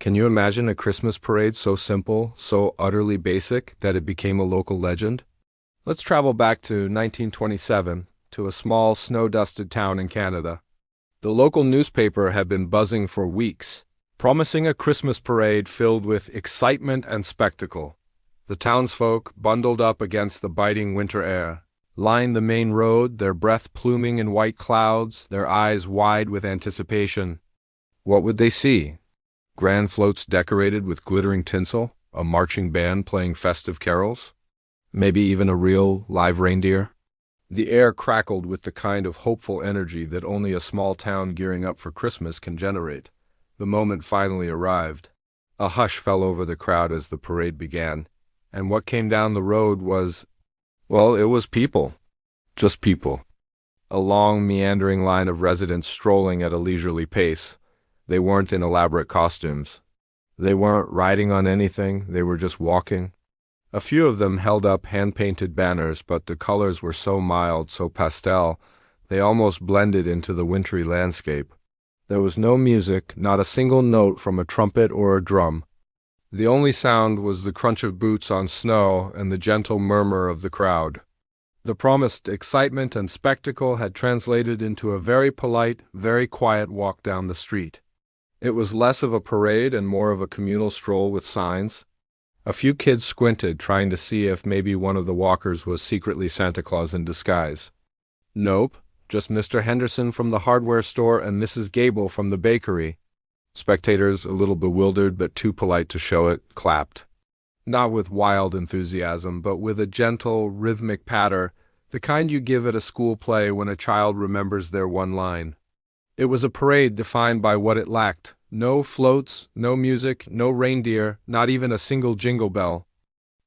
Can you imagine a Christmas parade so simple, so utterly basic that it became a local legend? Let's travel back to 1927, to a small, snow-dusted town in Canada. The local newspaper had been buzzing for weeks, promising a Christmas parade filled with excitement and spectacle. The townsfolk, bundled up against the biting winter air, lined the main road, their breath pluming in white clouds, their eyes wide with anticipation. What would they see? Grand floats decorated with glittering tinsel, a marching band playing festive carols, maybe even a real, live reindeer? The air crackled with the kind of hopeful energy that only a small town gearing up for Christmas can generate. The moment finally arrived. A hush fell over the crowd as the parade began, and what came down the road was, well, it was people. Just people. A long, meandering line of residents strolling at a leisurely pace. They weren't in elaborate costumes. They weren't riding on anything, they were just walking. A few of them held up hand-painted banners, but the colors were so mild, so pastel, they almost blended into the wintry landscape. There was no music, not a single note from a trumpet or a drum. The only sound was the crunch of boots on snow and the gentle murmur of the crowd. The promised excitement and spectacle had translated into a very polite, very quiet walk down the street. It was less of a parade and more of a communal stroll with signs. A few kids squinted, trying to see if maybe one of the walkers was secretly Santa Claus in disguise. Nope, just Mr. Henderson from the hardware store and Mrs. Gable from the bakery. Spectators, a little bewildered but too polite to show it, clapped. Not with wild enthusiasm, but with a gentle, rhythmic patter, the kind you give at a school play when a child remembers their one line. It was a parade defined by what it lacked. No floats, no music, no reindeer, not even a single jingle bell.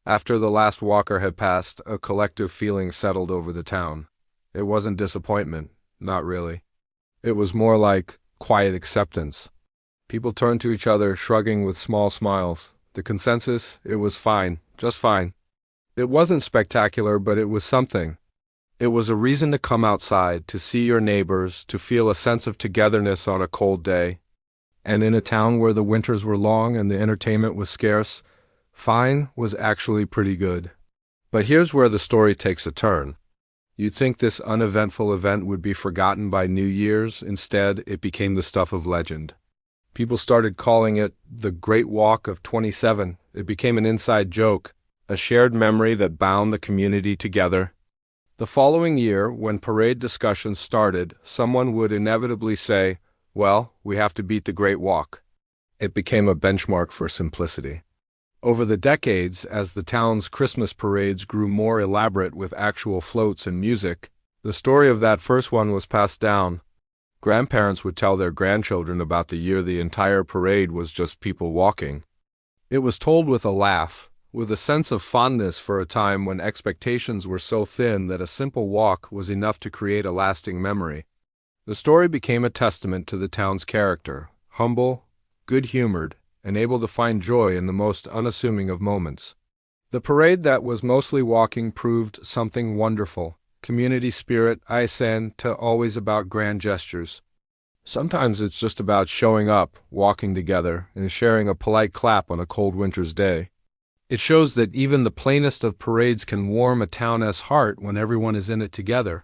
After the last walker had passed, a collective feeling settled over the town. It wasn't disappointment, not really. It was more like quiet acceptance. People turned to each other, shrugging with small smiles. The consensus, it was fine, just fine. It wasn't spectacular, but it was something. It was a reason to come outside, to see your neighbors, to feel a sense of togetherness on a cold day. And in a town where the winters were long and the entertainment was scarce, fine was actually pretty good. But here's where the story takes a turn. You'd think this uneventful event would be forgotten by New Year's. Instead, it became the stuff of legend. People started calling it the Great Walk of 27. It became an inside joke, a shared memory that bound the community together. The following year, when parade discussions started, someone would inevitably say, well, we have to beat the Great Walk. It became a benchmark for simplicity. Over the decades, as the town's Christmas parades grew more elaborate with actual floats and music, the story of that first one was passed down. Grandparents would tell their grandchildren about the year the entire parade was just people walking. It was told with a laugh, with a sense of fondness for a time when expectations were so thin that a simple walk was enough to create a lasting memory. The story became a testament to the town's character, humble, good-humored, and able to find joy in the most unassuming of moments. The parade that was mostly walking proved something wonderful. Community spirit isn't always about grand gestures. Sometimes it's just about showing up, walking together, and sharing a polite clap on a cold winter's day. It shows that even the plainest of parades can warm a town's heart when everyone is in it together.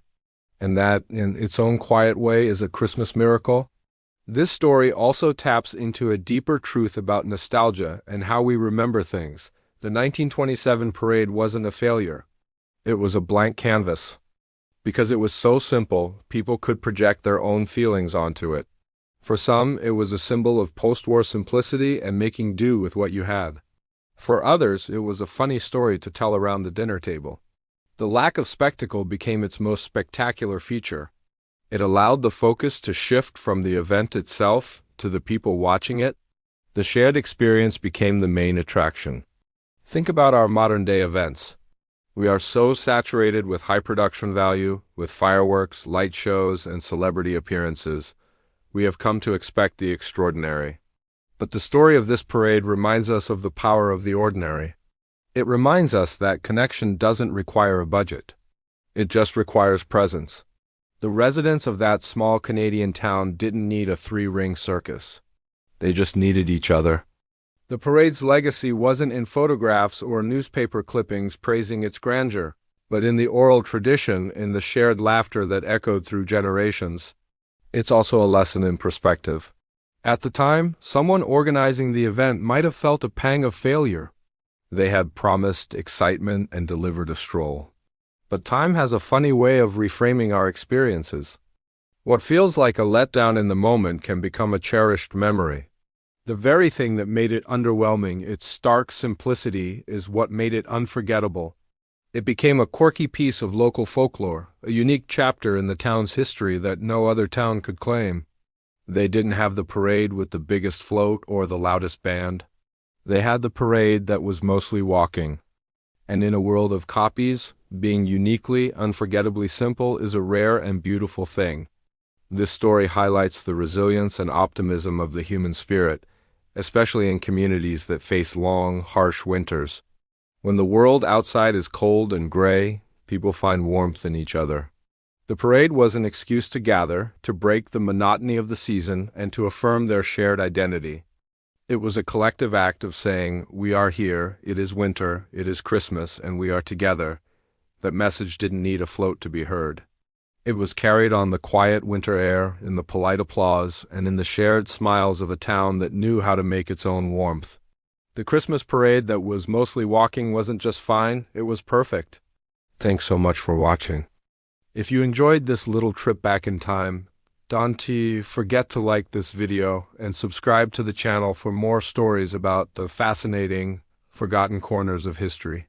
And that, in its own quiet way, is a Christmas miracle. This story also taps into a deeper truth about nostalgia and how we remember things. The 1927 parade wasn't a failure. It was a blank canvas. Because it was so simple, people could project their own feelings onto it. For some, it was a symbol of post-war simplicity and making do with what you had. For others, it was a funny story to tell around the dinner table. The lack of spectacle became its most spectacular feature. It allowed the focus to shift from the event itself to the people watching it. The shared experience became the main attraction. Think about our modern-day events. We are so saturated with high production value, with fireworks, light shows, and celebrity appearances. We have come to expect the extraordinary. But the story of this parade reminds us of the power of the ordinary. It reminds us that connection doesn't require a budget. It just requires presence. The residents of that small Canadian town didn't need a three-ring circus. They just needed each other. The parade's legacy wasn't in photographs or newspaper clippings praising its grandeur, but in the oral tradition, in the shared laughter that echoed through generations. It's also a lesson in perspective. At the time, someone organizing the event might have felt a pang of failure. They had promised excitement and delivered a stroll. But time has a funny way of reframing our experiences. What feels like a letdown in the moment can become a cherished memory. The very thing that made it underwhelming, its stark simplicity, is what made it unforgettable. It became a quirky piece of local folklore, a unique chapter in the town's history that no other town could claim. They didn't have the parade with the biggest float or the loudest band. They had the parade that was mostly walking. And in a world of copies, being uniquely, unforgettably simple is a rare and beautiful thing. This story highlights the resilience and optimism of the human spirit, especially in communities that face long, harsh winters. When the world outside is cold and gray, people find warmth in each other. The parade was an excuse to gather, to break the monotony of the season, and to affirm their shared identity. It was a collective act of saying, "We are here, it is winter, it is Christmas, and we are together." That message didn't need a float to be heard. It was carried on the quiet winter air, in the polite applause, and in the shared smiles of a town that knew how to make its own warmth. The Christmas parade that was mostly walking wasn't just fine, it was perfect. Thanks so much for watching. If you enjoyed this little trip back in time, don't forget to like this video and subscribe to the channel for more stories about the fascinating, forgotten corners of history.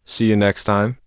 See you next time.